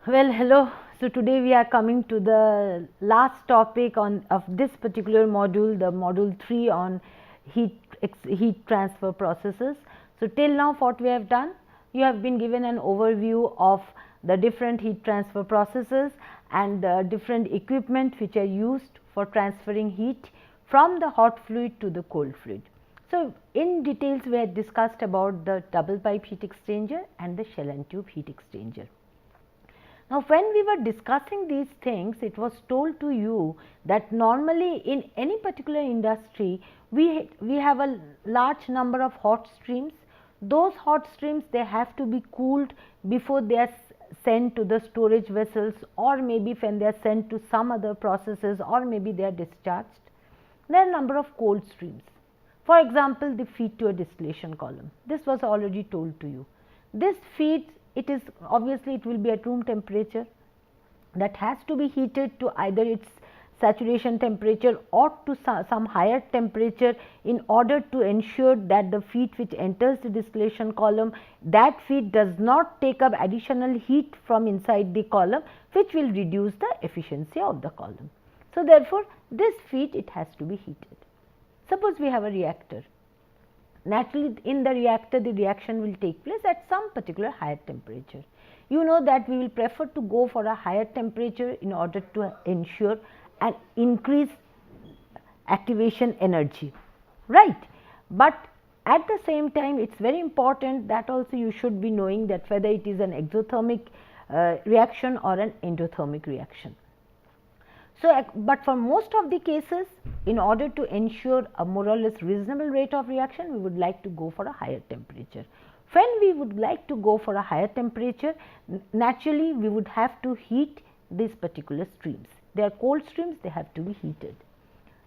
Well, hello. So today we are coming to the last topic of this particular module, the module 3 on heat transfer processes. So till now what we have done, you have been given an overview of the different heat transfer processes and the different equipment which are used for transferring heat from the hot fluid to the cold fluid. So in details we had discussed about the double pipe heat exchanger and the shell and tube heat exchanger. Now, when we were discussing these things, it was told to you that normally in any particular industry, we have a large number of hot streams. Those hot streams, they have to be cooled before they are sent to the storage vessels, or maybe when they are sent to some other processes, or maybe they are discharged. There are a number of cold streams. For example, the feed to a distillation column. This was already told to you. This feed, it is obviously it will be at room temperature, that has to be heated to either its saturation temperature or to some higher temperature in order to ensure that the feed which enters the distillation column, that feed does not take up additional heat from inside the column, which will reduce the efficiency of the column. So, therefore, this feed it has to be heated. Suppose we have a reactor. Naturally, in the reactor the reaction will take place at some particular higher temperature. You know that we will prefer to go for a higher temperature in order to ensure an increased activation energy, right. But at the same time, it is very important that also you should be knowing that whether it is an exothermic reaction or an endothermic reaction. So, but for most of the cases, in order to ensure a more or less reasonable rate of reaction, we would like to go for a higher temperature. When we would like to go for a higher temperature, naturally we would have to heat these particular streams. They are cold streams, they have to be heated.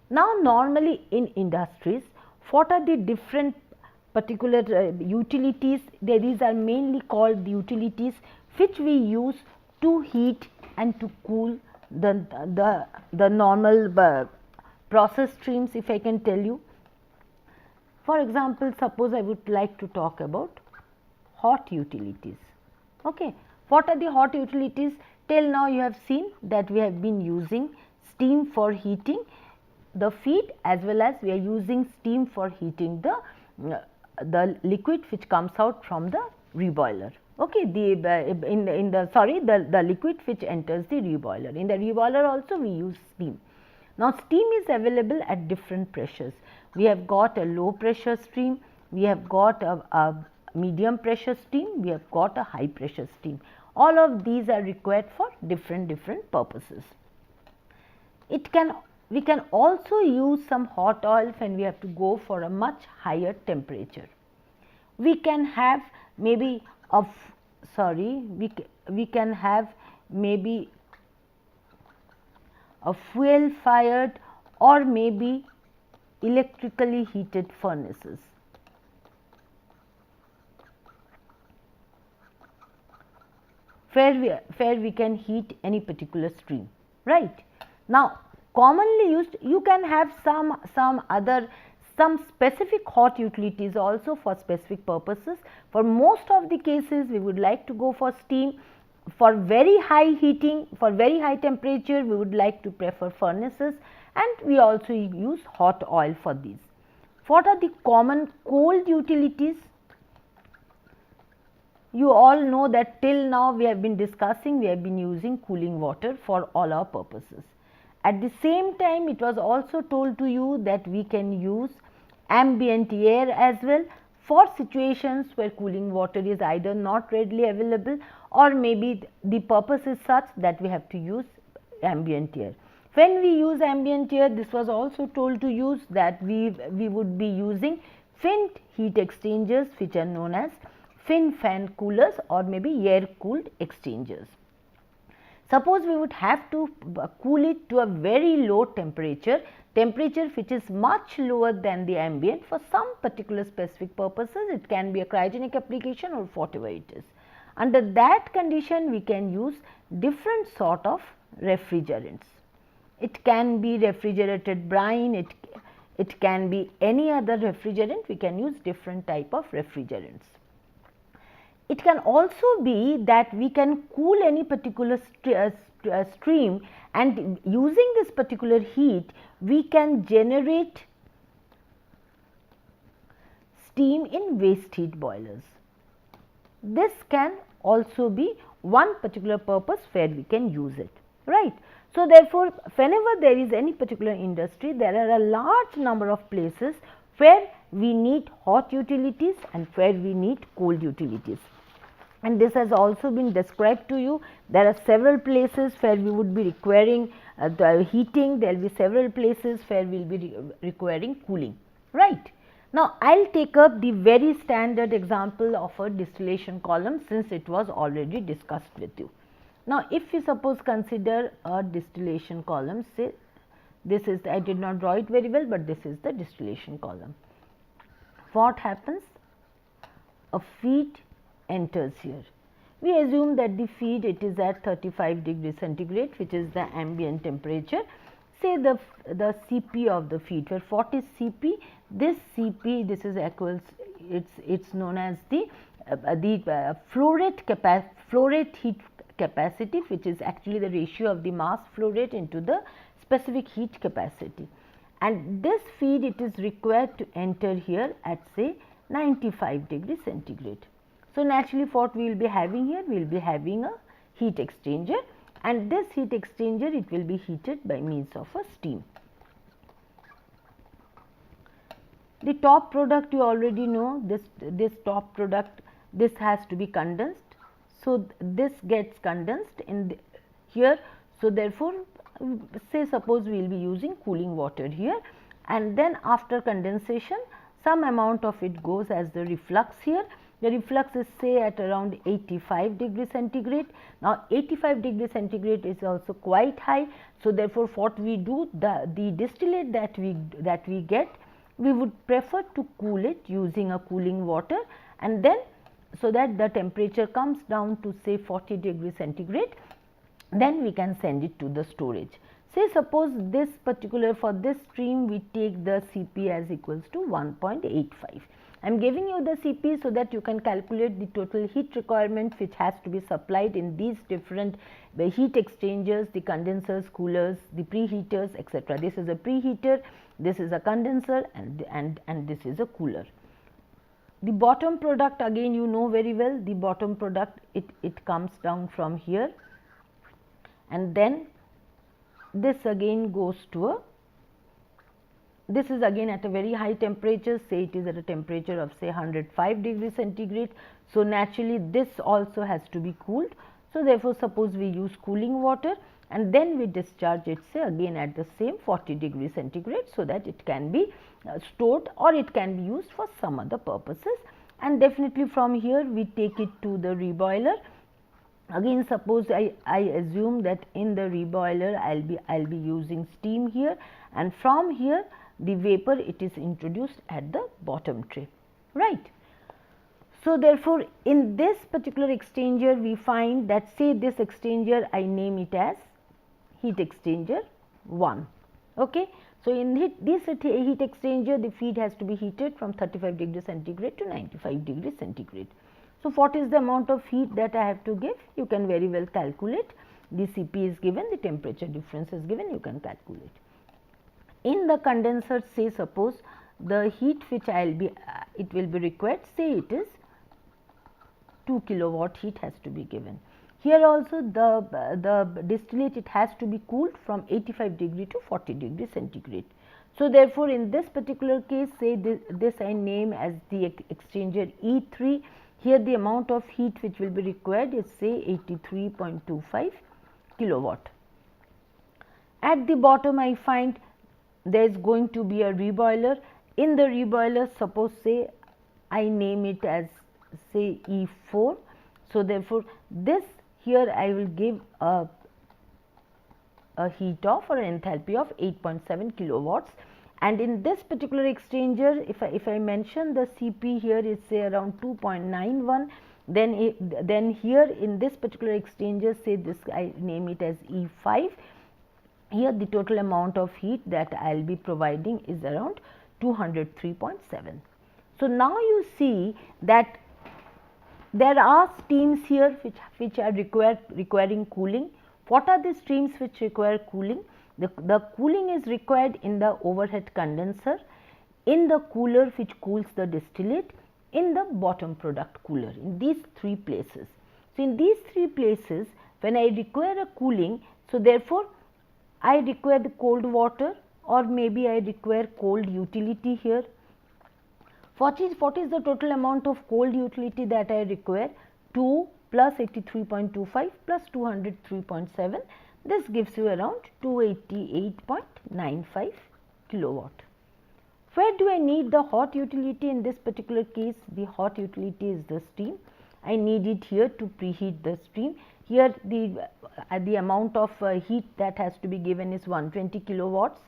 Now, normally in industries, what are the different particular utilities? These are mainly called the utilities which we use to heat and to cool the normal process streams, if I can tell you. For example, suppose I would like to talk about hot utilities. Okay. What are the hot utilities? Till now you have seen that we have been using steam for heating the feed, as well as we are using steam for heating the liquid which comes out from the reboiler. Okay, the liquid which enters the reboiler. In the reboiler also we use steam. Now, steam is available at different pressures. We have got a low pressure steam, we have got a medium pressure steam, we have got a high pressure steam. All of these are required for different purposes. We can also use some hot oil when we have to go for a much higher temperature. We can have maybe we can have maybe a fuel fired or maybe electrically heated furnaces. Where we can heat any particular stream, right. Now, commonly used, you can have some specific hot utilities also for specific purposes. For most of the cases, we would like to go for steam. For very high heating, for very high temperature, we would like to prefer furnaces, and we also use hot oil for these. What are the common cold utilities? You all know that till now we have been discussing, we have been using cooling water for all our purposes. At the same time, it was also told to you that we can use ambient air as well for situations where cooling water is either not readily available, or maybe the purpose is such that we have to use ambient air. When we use ambient air, this was also told to use that we would be using fin heat exchangers, which are known as fin fan coolers or maybe air cooled exchangers. Suppose we would have to cool it to a very low temperature which is much lower than the ambient for some particular specific purposes. It can be a cryogenic application or whatever it is. Under that condition, we can use different sort of refrigerants. It can be refrigerated brine, it can be any other refrigerant, we can use different type of refrigerants. It can also be that we can cool any particular stream, and using this particular heat we can generate steam in waste heat boilers. This can also be one particular purpose where we can use it, right. So, therefore, whenever there is any particular industry, there are a large number of places where we need hot utilities and where we need cold utilities. And this has also been described to you. There are several places where we would be requiring the heating, there will be several places where we will be requiring cooling, right. Now, I will take up the very standard example of a distillation column, since it was already discussed with you. Now, if we suppose consider a distillation column, say this is, I did not draw it very well, but this is the distillation column. What happens? A feed enters here. We assume that the feed, it is at 35 degrees centigrade, which is the ambient temperature. Say the Cp of the feed, where what is Cp? This Cp, this is equals, it's known as the flow rate heat capacity, which is actually the ratio of the mass flow rate into the specific heat capacity. And this feed, it is required to enter here at say 95 degrees centigrade. So, naturally what we will be having here, we will be having a heat exchanger, and this heat exchanger, it will be heated by means of a steam. The top product, you already know, this top product, this has to be condensed. So, this gets condensed in here. So, therefore, say suppose we will be using cooling water here, and then after condensation some amount of it goes as the reflux here. The reflux is say at around 85 degrees centigrade. Now, 85 degrees centigrade is also quite high. So, therefore, what we do, the distillate that we get, we would prefer to cool it using a cooling water, and then so that the temperature comes down to say 40 degrees centigrade, then we can send it to the storage. Say suppose this particular, for this stream we take the Cp as equals to 1.85. I am giving you the Cp so that you can calculate the total heat requirement which has to be supplied in these different heat exchangers, the condensers, coolers, the preheaters, etc. This is a preheater, this is a condenser, and this is a cooler. The bottom product, again you know very well, the bottom product, it comes down from here, and then this again goes to a, this is again at a very high temperature, say it is at a temperature of say 105 degrees centigrade. So, naturally this also has to be cooled. So, therefore, suppose we use cooling water and then we discharge it say again at the same 40 degrees centigrade, so that it can be stored or it can be used for some other purposes. And definitely from here we take it to the reboiler. Again, suppose I assume that in the reboiler I will be using steam here, and from here the vapor, it is introduced at the bottom tray, right. So, therefore, in this particular exchanger we find that say this exchanger I name it as heat exchanger 1. Okay. So, in this heat exchanger the feed has to be heated from 35 degrees centigrade to 95 degrees centigrade. So, what is the amount of heat that I have to give? You can very well calculate. The Cp is given, the temperature difference is given, you can calculate. In the condenser, say suppose the heat which I will be, it will be required, say it is 2 kilowatt heat has to be given. Here also the distillate, it has to be cooled from 85 degree to 40 degree centigrade. So, therefore, in this particular case, say this I name as the exchanger E3. Here the amount of heat which will be required is say 83.25 kilowatt. At the bottom I find there is going to be a reboiler. In the reboiler, suppose say I name it as say E4. So, therefore, this here I will give a heat of or an enthalpy of 8.7 kilowatts. And in this particular exchanger, if I mention the Cp here is say around 2.91, then here in this particular exchanger, say this I name it as E5. Here the total amount of heat that I will be providing is around 203.7. So, now you see that there are steams here which are requiring cooling. What are the streams which require cooling? The cooling is required in the overhead condenser, in the cooler which cools the distillate, in the bottom product cooler, in these three places. So, in these three places when I require a cooling, so therefore, I require the cold water or maybe I require cold utility here. What is the total amount of cold utility that I require? 2 plus 83.25 plus 203.7, this gives you around 288.95 kilowatt. Where do I need the hot utility? In this particular case, the hot utility is the steam. I need it here to preheat the steam. Here the amount of heat that has to be given is 120 kilowatts,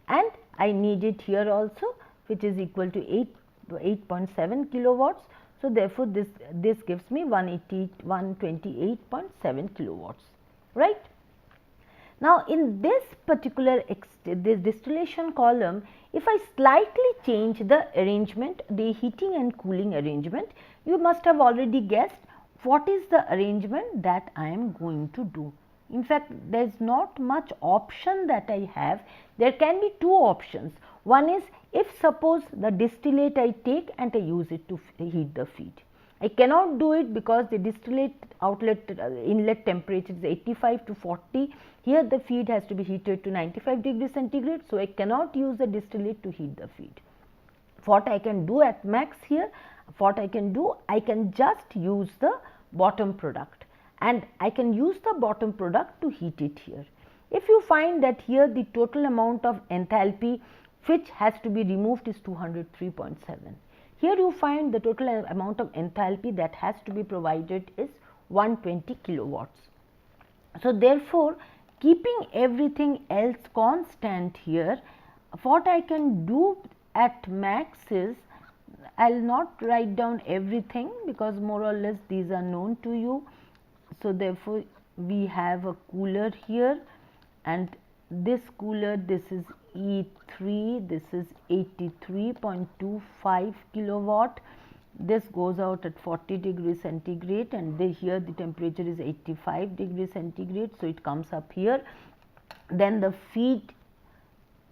and I need it here also, which is equal to 8.7 kilowatts. So, therefore, this gives me 128.7 kilowatts, right. Now, in this particular this distillation column, if I slightly change the arrangement, the heating and cooling arrangement, you must have already guessed what is the arrangement that I am going to do. In fact, there is not much option that I have. There can be two options. One is, if suppose the distillate I take and I use it to heat the feed. I cannot do it because the distillate inlet temperature is 85 to 40. Here the feed has to be heated to 95 degrees centigrade. So, I cannot use the distillate to heat the feed. What I can do at max here, what I can do, I can just use the bottom product, and I can use the bottom product to heat it here. If you find that here the total amount of enthalpy which has to be removed is 203.7. Here you find the total amount of enthalpy that has to be provided is 120 kilowatts. So, therefore, keeping everything else constant here, what I can do at max is, I will not write down everything because more or less these are known to you. So, therefore, we have a cooler here, and this cooler, this is E3, this is 83.25 kilowatt. This goes out at 40 degrees centigrade, and here the temperature is 85 degrees centigrade. So, it comes up here. Then the feed,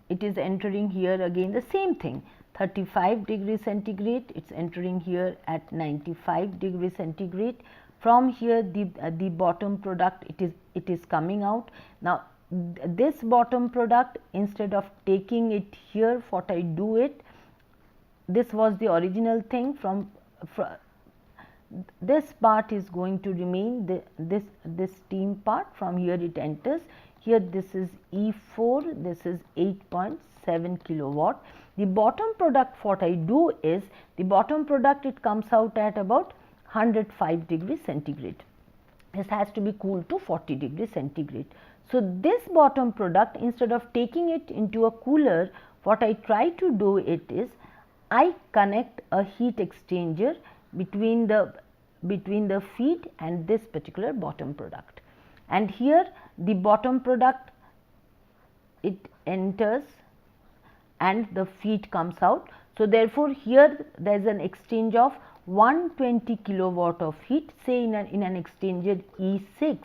it is entering here again the same thing, 35 degrees centigrade, it is entering here at 95 degrees centigrade. From here the bottom product, it is coming out. Now, this bottom product, instead of taking it here, what I do it, this was the original thing, from this part is going to remain, this steam part, from here it enters. Here this is E4, this is 8.7 kilowatt. The bottom product, what I do is, the bottom product, it comes out at about 105 degrees centigrade. This has to be cooled to 40 degrees centigrade. So, this bottom product, instead of taking it into a cooler, what I try to do it is, I connect a heat exchanger between the feed and this particular bottom product, and here the bottom product, it enters and the feed comes out. So, therefore, here there is an exchange of 120 kilowatt of heat, say in an exchanger E6,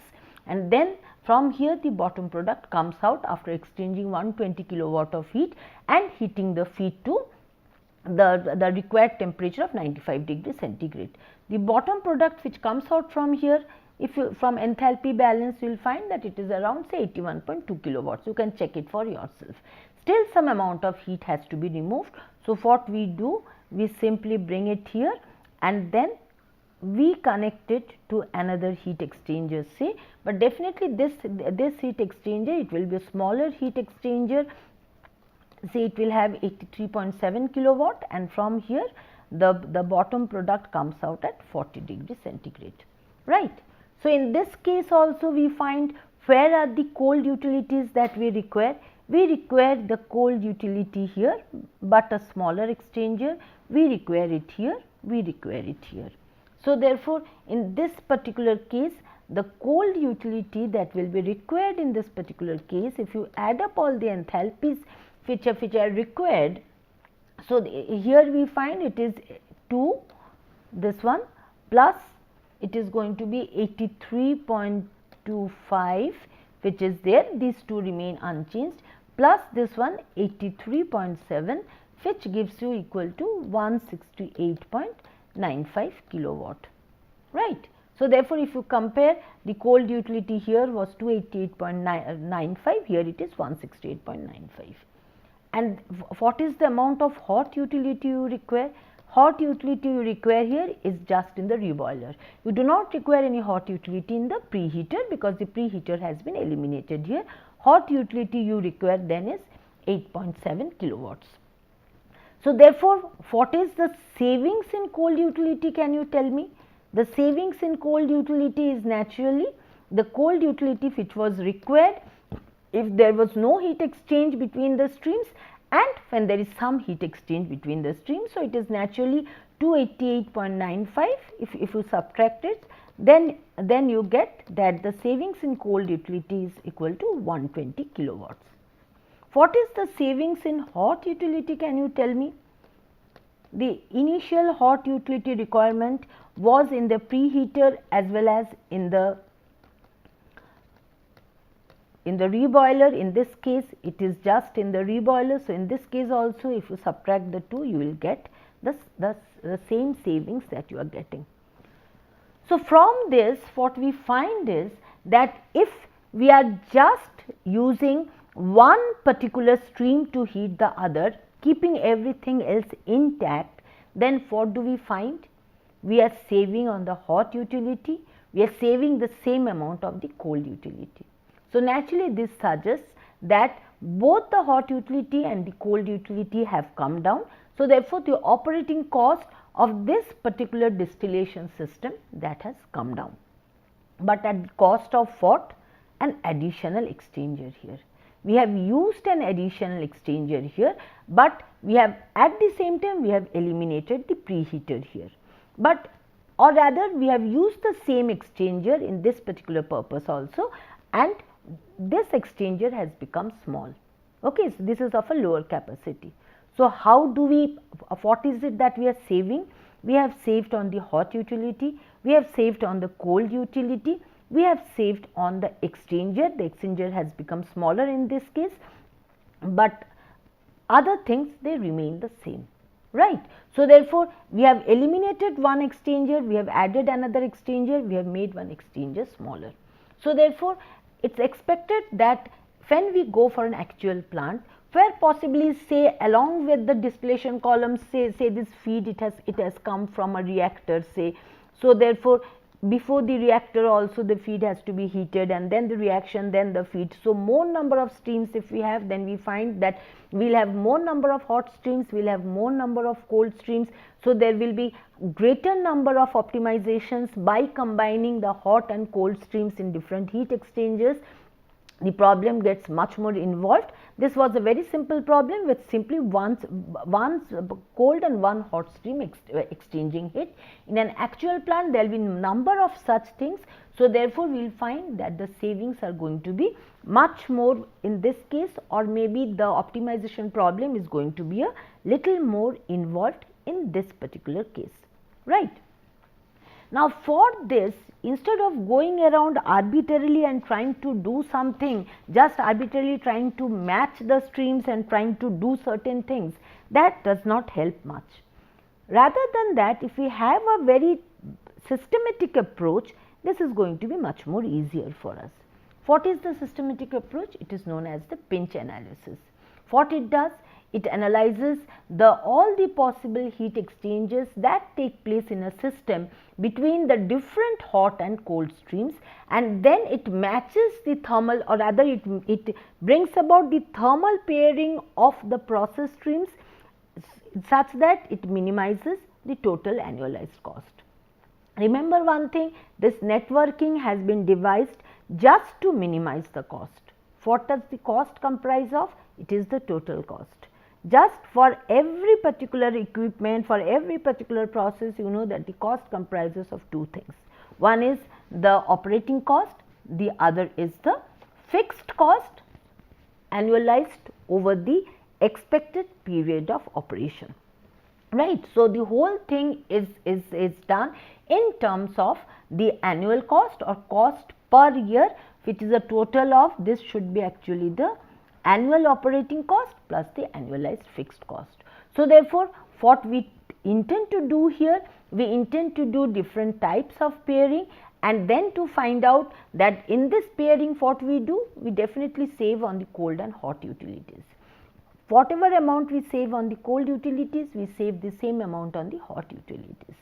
and then from here the bottom product comes out after exchanging 120 kilowatt of heat and heating the feed to the required temperature of 95 degrees centigrade. The bottom product which comes out from here, if you from enthalpy balance, you will find that it is around say 81.2 kilowatts. You can check it for yourself. Still some amount of heat has to be removed. So, what we do, we simply bring it here and then we connect it to another heat exchanger, say, but definitely this heat exchanger, it will be a smaller heat exchanger, say it will have 83.7 kilowatt, and from here the bottom product comes out at 40 degrees centigrade, right. So, in this case also we find where are the cold utilities that we require. We require the cold utility here, but a smaller exchanger, we require it here, we require it here. So, therefore, in this particular case, the cold utility that will be required in this particular case, if you add up all the enthalpies which are required. So, here we find it is 2, this one plus it is going to be 83.25, which is there, these two remain unchanged, plus this one 83.7, which gives you equal to 168.95 kilowatt, right. So, therefore, if you compare, the cold utility here was 288.95, here it is 168.95. And what is the amount of hot utility you require? Hot utility you require here is just in the reboiler. You do not require any hot utility in the preheater, because the preheater has been eliminated here. Hot utility you require then is 8.7 kilowatts. So, therefore, what is the savings in cold utility, can you tell me? The savings in cold utility is naturally the cold utility which was required if there was no heat exchange between the streams and when there is some heat exchange between the streams. So, it is naturally 288.95. If you subtract it, then you get that the savings in cold utility is equal to 120 kilowatts. What is the savings in hot utility, can you tell me? The initial hot utility requirement was in the preheater as well as in the reboiler. In this case, it is just in the reboiler. So, in this case also, if you subtract the two, you will get the same savings that you are getting. So, from this what we find is that if we are just using one particular stream to heat the other, keeping everything else intact, then what do we find? We are saving on the hot utility, we are saving the same amount of the cold utility. So, naturally this suggests that both the hot utility and the cold utility have come down. So, therefore, the operating cost of this particular distillation system, that has come down, but at the cost of what? An additional exchanger here. We have used an additional exchanger here, but we have at the same time we have eliminated the preheater here, but or rather we have used the same exchanger in this particular purpose also, and this exchanger has become small. Okay, so, this is of a lower capacity. So, how do we, what is it that we are saving? We have saved on the hot utility, we have saved on the cold utility, we have saved on the exchanger. The exchanger has become smaller in this case, but other things they remain the same, right. So, therefore, we have eliminated one exchanger, we have added another exchanger, we have made one exchanger smaller. So, therefore, it is expected that when we go for an actual plant, where possibly say along with the distillation column, say this feed it has come from a reactor, say. So, therefore, before the reactor also the feed has to be heated, and then the reaction, then the feed. So, more number of streams if we have, then we find that we will have more number of hot streams, we will have more number of cold streams. So, there will be greater number of optimizations by combining the hot and cold streams in different heat exchangers. The problem gets much more involved. This was a very simple problem with simply one cold and one hot stream exchanging heat. In an actual plant, there will be number of such things. So, therefore, we will find that the savings are going to be much more in this case, or maybe the optimization problem is going to be a little more involved in this particular case, right. Now, for this, instead of going around arbitrarily and trying to do something, just arbitrarily trying to match the streams and trying to do certain things, that does not help much. Rather than that, if we have a very systematic approach, this is going to be much more easier for us. What is the systematic approach? It is known as the pinch analysis. What it does? It analyzes all the possible heat exchanges that take place in a system between the different hot and cold streams, and then it matches the thermal, or rather it brings about the thermal pairing of the process streams such that it minimizes the total annualized cost. Remember one thing, this networking has been devised just to minimize the cost. What does the cost comprise of? It is the total cost. Just for every particular equipment, for every particular process, you know that the cost comprises of two things. One is the operating cost, the other is the fixed cost annualized over the expected period of operation, right. So, the whole thing is done in terms of the annual cost or cost per year, which is a total of, this should be actually the annual operating cost plus the annualized fixed cost. So, therefore, what we intend to do here, we intend to do different types of pairing, and then to find out that in this pairing what we do, we definitely save on the cold and hot utilities. Whatever amount we save on the cold utilities, we save the same amount on the hot utilities.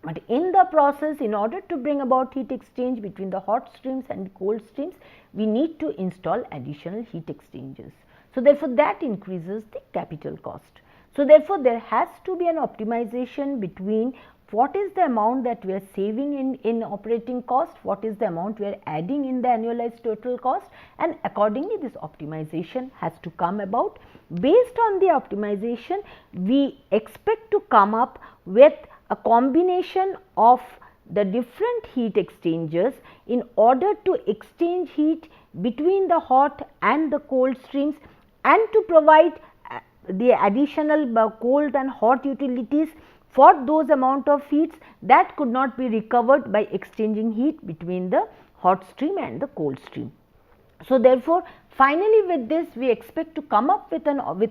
But in the process, in order to bring about heat exchange between the hot streams and the cold streams, we need to install additional heat exchangers. So, therefore, that increases the capital cost. So, therefore, there has to be an optimization between what is the amount that we are saving in operating cost, what is the amount we are adding in the annualized total cost, and accordingly this optimization has to come about. Based on the optimization, we expect to come up with a combination of the different heat exchangers in order to exchange heat between the hot and the cold streams, and to provide the additional cold and hot utilities for those amount of heats that could not be recovered by exchanging heat between the hot stream and the cold stream. So, therefore, finally, with this we expect to come up with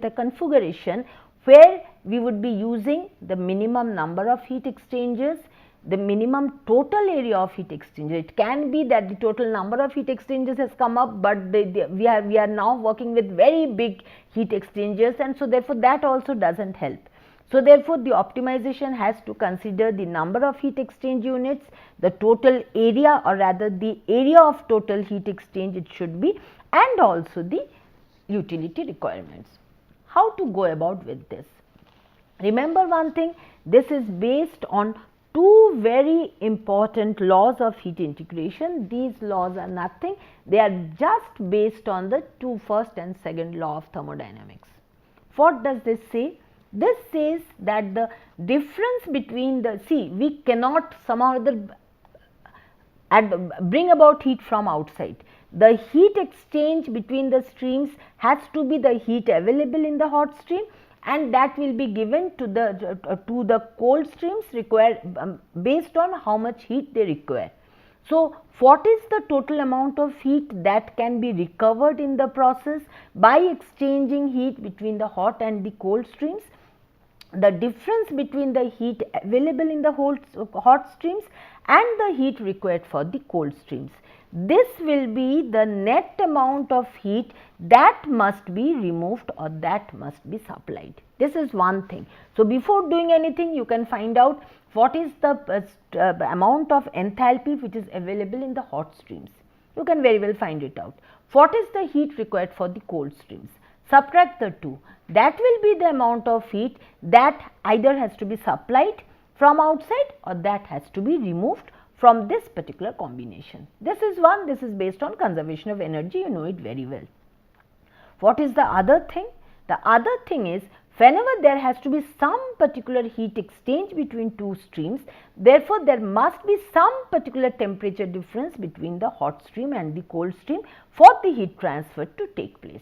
a configuration where we would be using the minimum number of heat exchangers, the minimum total area of heat exchanger. It can be that the total number of heat exchangers has come up, but we are now working with very big heat exchangers, and so therefore that also does not help. So, therefore, the optimization has to consider the number of heat exchange units, the total area, or rather the area of total heat exchange it should be, and also the utility requirements. How to go about with this? Remember one thing, this is based on two very important laws of heat integration. These laws are nothing, they are just based on the first and second law of thermodynamics. What does this say? This says that the difference between the, we cannot somehow or other bring about heat from outside. The heat exchange between the streams has to be the heat available in the hot stream, and that will be given to the cold streams based on how much heat they require. So, what is the total amount of heat that can be recovered in the process by exchanging heat between the hot and the cold streams? The difference between the heat available in the hot streams and the heat required for the cold streams. This will be the net amount of heat that must be removed or that must be supplied. This is one thing. So, before doing anything, you can find out what is the amount of enthalpy which is available in the hot streams. You can very well find it out. What is the heat required for the cold streams? Subtract the two. That will be the amount of heat that either has to be supplied from outside or that has to be removed from this particular combination. This is one, this is based on conservation of energy, you know it very well. What is the other thing? The other thing is, whenever there has to be some particular heat exchange between two streams, therefore, there must be some particular temperature difference between the hot stream and the cold stream for the heat transfer to take place.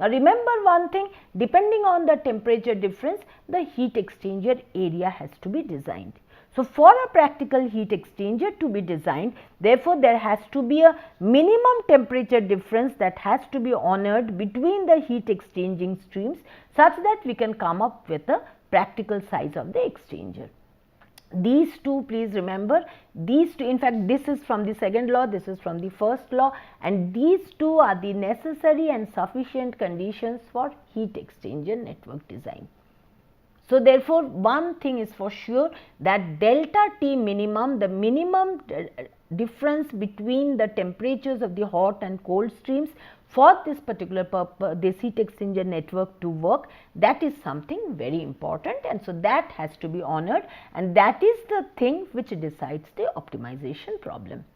Now, remember one thing, depending on the temperature difference, the heat exchanger area has to be designed. So, for a practical heat exchanger to be designed, therefore, there has to be a minimum temperature difference that has to be honored between the heat exchanging streams, such that we can come up with a practical size of the exchanger. These two, please remember, these two, in fact, this is from the second law, this is from the first law, and these two are the necessary and sufficient conditions for heat exchanger network design. So, therefore, one thing is for sure, that delta T minimum, the minimum difference between the temperatures of the hot and cold streams for this particular this heat exchanger network to work, that is something very important, and so that has to be honored, and that is the thing which decides the optimization problem.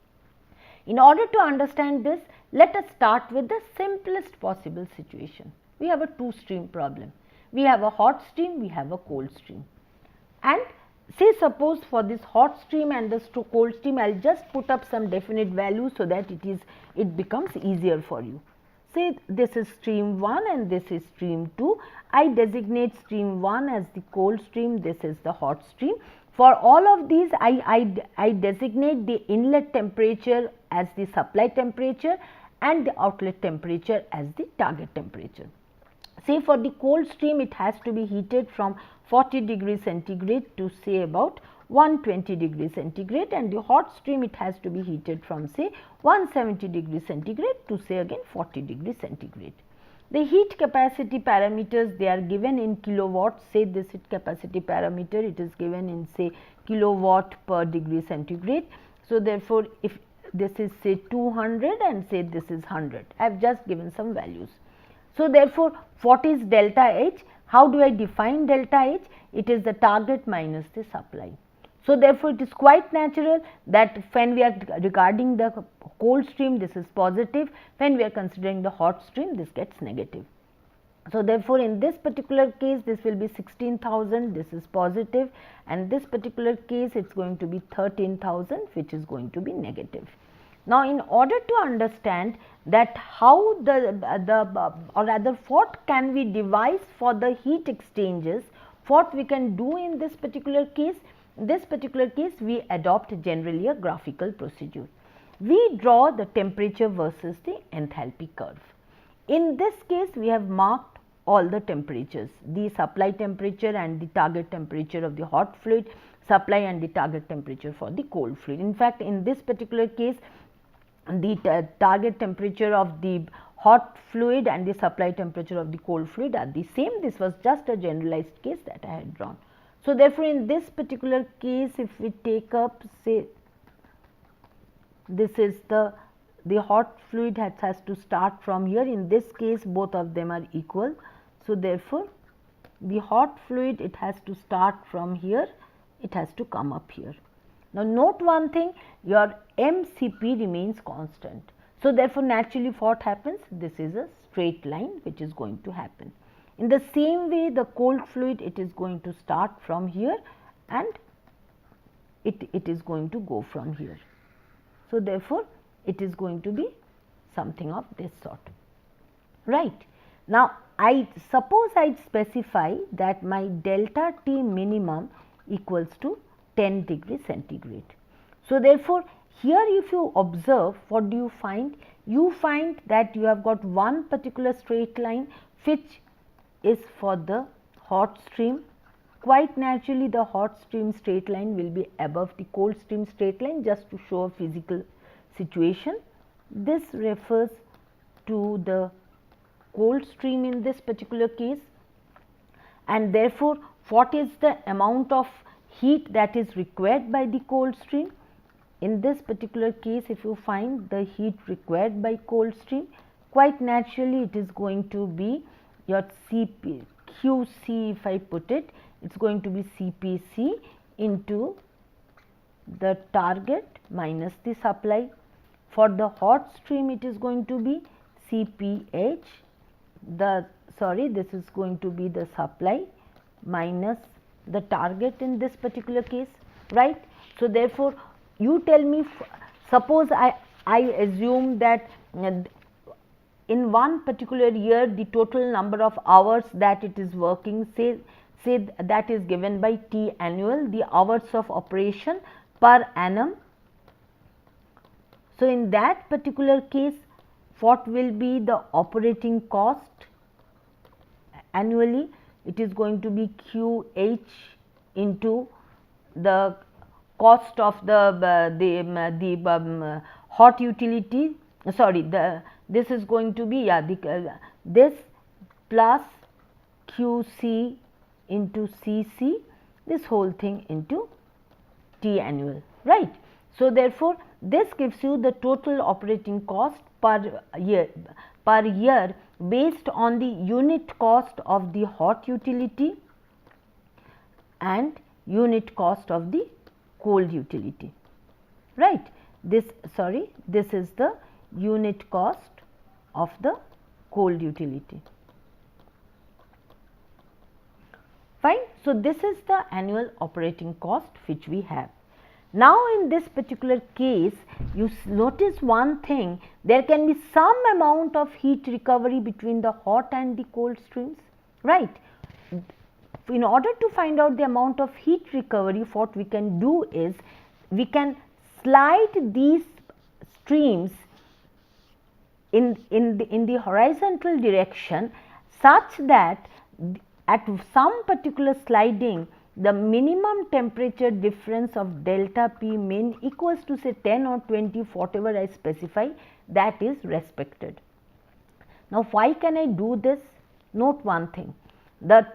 In order to understand this, let us start with the simplest possible situation. We have a two stream problem. We have a hot stream, we have a cold stream, and say suppose for this hot stream and this cold stream, I will just put up some definite value so that it becomes easier for you. Say this is stream 1 and this is stream 2. I designate stream 1 as the cold stream, this is the hot stream. For all of these, I designate the inlet temperature as the supply temperature and the outlet temperature as the target temperature. Say for the cold stream, it has to be heated from 40 degrees centigrade to say about 120 degrees centigrade, and the hot stream, it has to be heated from say 170 degrees centigrade to say again 40 degrees centigrade. The heat capacity parameters, they are given in kilowatts. Say this heat capacity parameter, it is given in say kilowatt per degree centigrade. So, therefore, if this is say 200 and say this is 100, I have just given some values. So, therefore, what is delta H? How do I define delta H? It is the target minus the supply. So, therefore, it is quite natural that when we are regarding the cold stream, this is positive, when we are considering the hot stream, this gets negative. So, therefore, in this particular case, this will be 16,000, this is positive, and this particular case, it is going to be 13,000, which is going to be negative. Now, in order to understand that how or rather what can we devise for the heat exchanges, what we can do in this particular case? In this particular case, we adopt generally a graphical procedure. We draw the temperature versus the enthalpy curve. In this case, we have marked all the temperatures, the supply temperature and the target temperature of the hot fluid, supply and the target temperature for the cold fluid. In fact, in this particular case, the target temperature of the hot fluid and the supply temperature of the cold fluid are the same. This was just a generalized case that I had drawn. So, therefore, in this particular case, if we take up say this is the hot fluid has to start from here. In this case, both of them are equal. So, therefore, the hot fluid, it has to start from here, it has to come up here. Now, note one thing, your MCP remains constant. So, therefore, naturally what happens? This is a straight line which is going to happen. In the same way, the cold fluid, it is going to start from here and it is going to go from here. So, therefore, it is going to be something of this sort, right. Now, I suppose I specify that my delta T minimum equals to 10 degrees centigrade. So, therefore, here if you observe, what do you find? You find that you have got one particular straight line which is for the hot stream. Quite naturally, the hot stream straight line will be above the cold stream straight line, just to show a physical situation. This refers to the cold stream in this particular case, and therefore, what is the amount of heat that is required by the cold stream? In this particular case, if you find the heat required by cold stream, quite naturally it is going to be your Cp, QC, if I put it, it is going to be Cpc into the target minus the supply. For the hot stream, it is going to be Cph, this is going to be the supply minus the target in this particular case, right. So, therefore, you tell me, suppose I assume that in one particular year, the total number of hours that it is working, say that is given by T annual, the hours of operation per annum. So, in that particular case, what will be the operating cost annually? It is going to be QH into the cost of the hot utility, this is going to be this plus QC into CC, this whole thing into T annual, right. So, therefore, this gives you the total operating cost per year based on the unit cost of the hot utility and unit cost of the cold utility, right. This is the unit cost of the cold utility, fine. So, this is the annual operating cost which we have. Now, in this particular case, you notice one thing, there can be some amount of heat recovery between the hot and the cold streams, right. in order to find out the amount of heat recovery, what we can do is we can slide these streams in the horizontal direction such that at some particular sliding the minimum temperature difference of delta P min equals to say 10 or 20, whatever I specify, that is respected. Now, why can I do this? Note one thing, the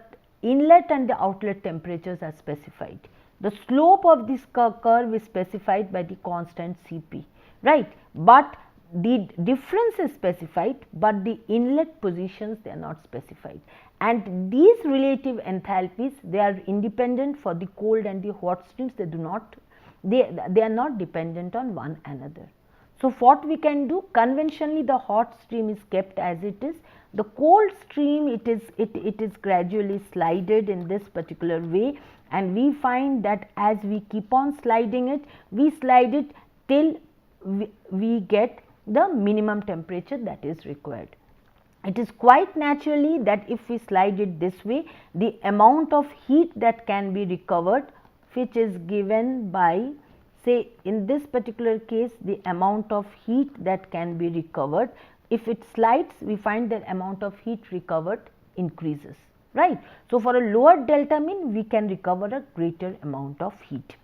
inlet and the outlet temperatures are specified. The slope of this curve is specified by the constant Cp, right, but the difference is specified, but the inlet positions they are not specified, and these relative enthalpies, they are independent for the cold and the hot streams. They do not, they are not dependent on one another. So, what we can do, conventionally the hot stream is kept as it is, the cold stream it is gradually slided in this particular way, and we find that as we keep on sliding it, we slide it till we get the minimum temperature that is required. It is quite naturally that if we slide it this way, the amount of heat that can be recovered, which is given by, say in this particular case, the amount of heat that can be recovered, if it slides, we find that amount of heat recovered increases, right. So, for a lower delta min, we can recover a greater amount of heat,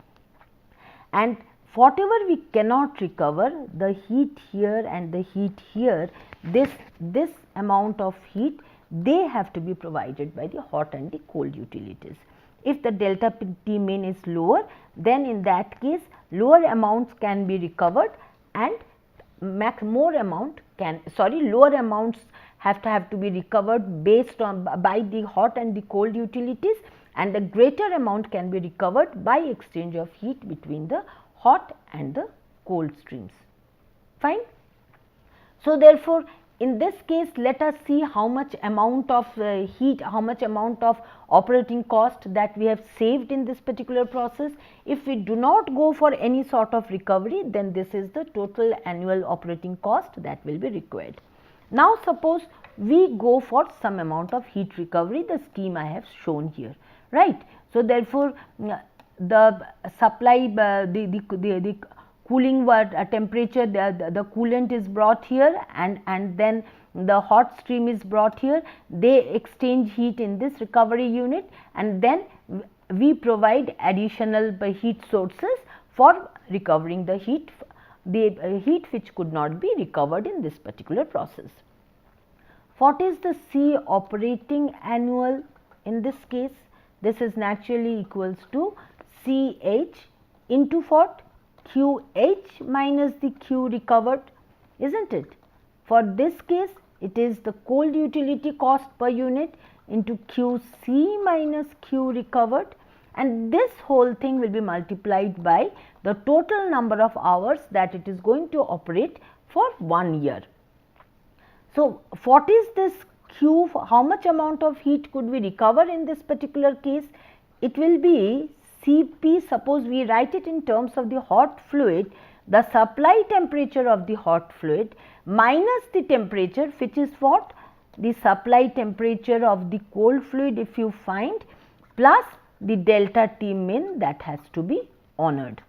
and whatever we cannot recover, the heat here and the heat here, this amount of heat, they have to be provided by the hot and the cold utilities. If the delta T min is lower, then in that case lower amounts can be recovered and lower amounts have to be recovered based on by the hot and the cold utilities, and the greater amount can be recovered by exchange of heat between the hot and the cold streams. Fine. So, therefore, in this case, let us see how much amount of heat, how much amount of operating cost that we have saved in this particular process. If we do not go for any sort of recovery, then this is the total annual operating cost that will be required. Now, suppose we go for some amount of heat recovery, the scheme I have shown here, right. So, therefore, the supply, the cooling temperature, the coolant is brought here, and then the hot stream is brought here. They exchange heat in this recovery unit, and then we provide additional heat sources for recovering the heat which could not be recovered in this particular process. What is the C operating annual in this case? This is naturally equals to CH into what? QH minus the Q recovered, isn't it? For this case, it is the cold utility cost per unit into QC minus Q recovered, and this whole thing will be multiplied by the total number of hours that it is going to operate for 1 year. So, what is this Q? How much amount of heat could we recover in this particular case? It will be Cp, suppose we write it in terms of the hot fluid, the supply temperature of the hot fluid minus the temperature, which is what? The supply temperature of the cold fluid if you find, plus the delta T min that has to be honored,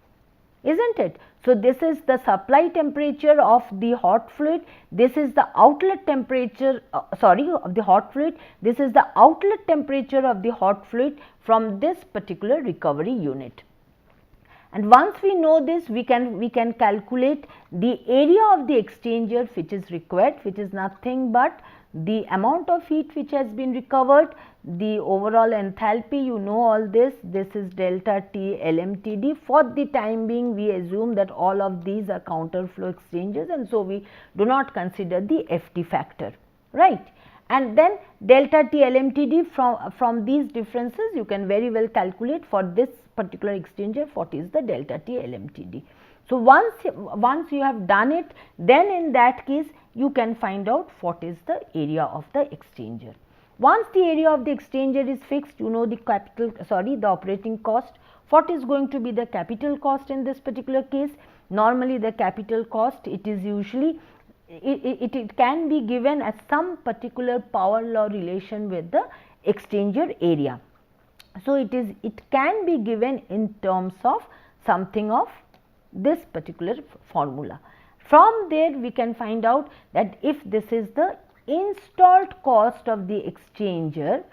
isn't it? So, this is the supply temperature of the hot fluid, this is the outlet temperature of the hot fluid, this is the outlet temperature of the hot fluid from this particular recovery unit. And once we know this, we can calculate the area of the exchanger which is required, which is nothing but the amount of heat which has been recovered, the overall enthalpy, you know all this is delta T LMTD. For the time being, we assume that all of these are counter flow exchangers, and so we do not consider the FT factor, right. And then delta T LMTD, from these differences you can very well calculate for this particular exchanger what is the delta T LMTD. So, once you have done it, then in that case you can find out what is the area of the exchanger. Once the area of the exchanger is fixed, you know the the operating cost. What is going to be the capital cost in this particular case? Normally the capital cost, it is usually it can be given as some particular power law relation with the exchanger area. So, it can be given in terms of something of this particular formula. From there we can find out that if this is the installed cost of the exchanger,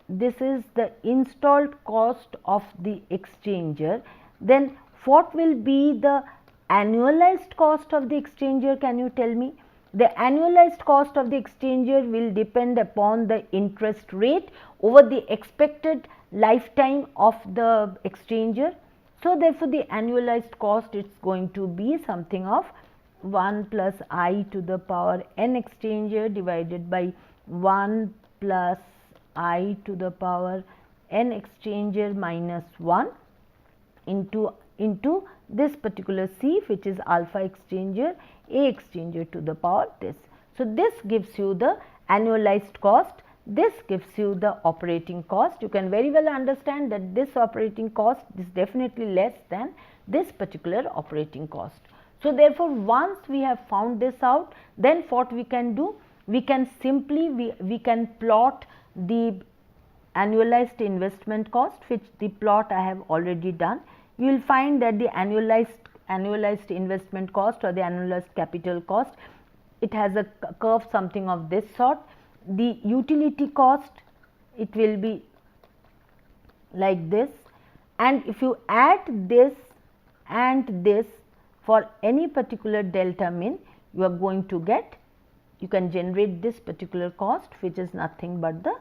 this is the installed cost of the exchanger, then what will be the annualized cost of the exchanger? Can you tell me? The annualized cost of the exchanger will depend upon the interest rate over the expected lifetime of the exchanger. So, therefore, the annualized cost is going to be something of 1 plus I to the power n exchanger divided by 1 plus I to the power n exchanger minus 1 into this particular C, which is alpha exchanger, A exchanger to the power this. So, this gives you the annualized cost, this gives you the operating cost. You can very well understand that this operating cost is definitely less than this particular operating cost. So, therefore, once we have found this out, then what we can do? We can simply we can plot the annualized investment cost, which the plot I have already done. You will find that the annualized investment cost or the annualized capital cost, it has a curve something of this sort. The utility cost, it will be like this, and if you add this and this for any particular delta min, you are going to get, you can generate this particular cost, which is nothing but the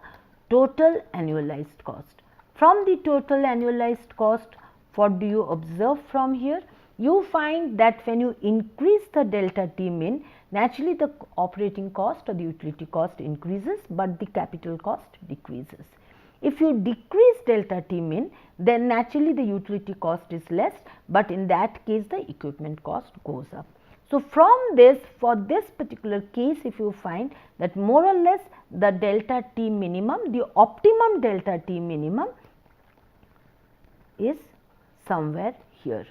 total annualized cost. From the total annualized cost, what do you observe from here? You find that when you increase the delta T min, naturally the operating cost or the utility cost increases, but the capital cost decreases. If you decrease delta T min, then naturally the utility cost is less, but in that case the equipment cost goes up. So, from this, for this particular case, if you find that more or less the delta T minimum, the optimum delta T minimum is somewhere here.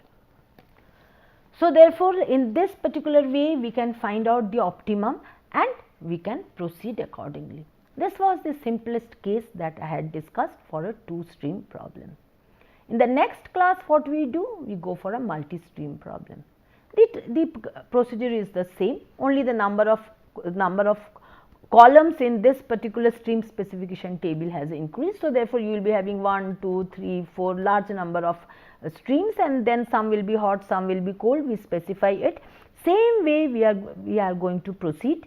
So, therefore, in this particular way we can find out the optimum and we can proceed accordingly. This was the simplest case that I had discussed for a two-stream problem. In the next class, what we do? We go for a multi-stream problem. The procedure is the same, only the number of columns in this particular stream specification table has increased. So, therefore, you will be having 1, 2, 3, 4 large number of streams, and then some will be hot, some will be cold, we specify it. Same way we are going to proceed.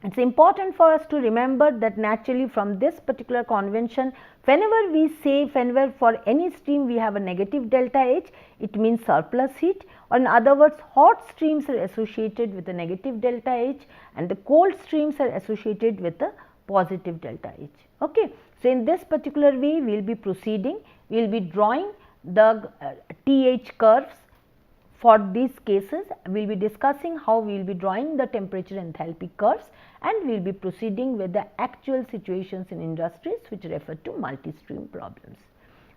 It is important for us to remember that naturally from this particular convention, whenever we say, whenever for any stream we have a negative delta H, it means surplus heat, or in other words, hot streams are associated with a negative delta H and the cold streams are associated with a positive delta H. Okay. So, in this particular way we will be proceeding, we will be drawing the TH curves. For these cases, we will be discussing how we will be drawing the temperature enthalpy curves, and we will be proceeding with the actual situations in industries which refer to multi-stream problems.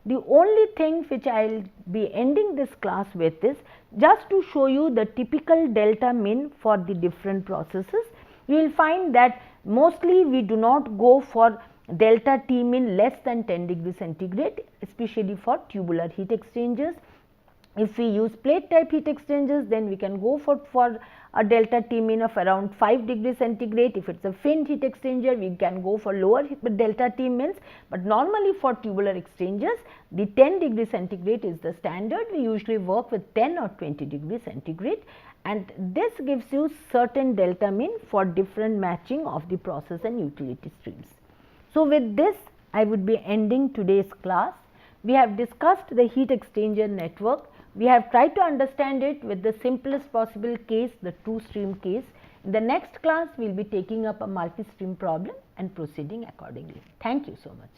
The only thing which I will be ending this class with is just to show you the typical delta min for the different processes. You will find that mostly we do not go for delta T min less than 10 degree centigrade, especially for tubular heat exchangers. If we use plate type heat exchangers, then we can go for a delta T min of around 5 degree centigrade. If it is a fin heat exchanger, we can go for lower delta T mins, but normally for tubular exchangers, the 10 degree centigrade is the standard. We usually work with 10 or 20 degree centigrade, and this gives you certain delta min for different matching of the process and utility streams. So, with this I would be ending today's class. We have discussed the heat exchanger network. We have tried to understand it with the simplest possible case, the two-stream case. In the next class, we will be taking up a multi-stream problem and proceeding accordingly. Thank you so much.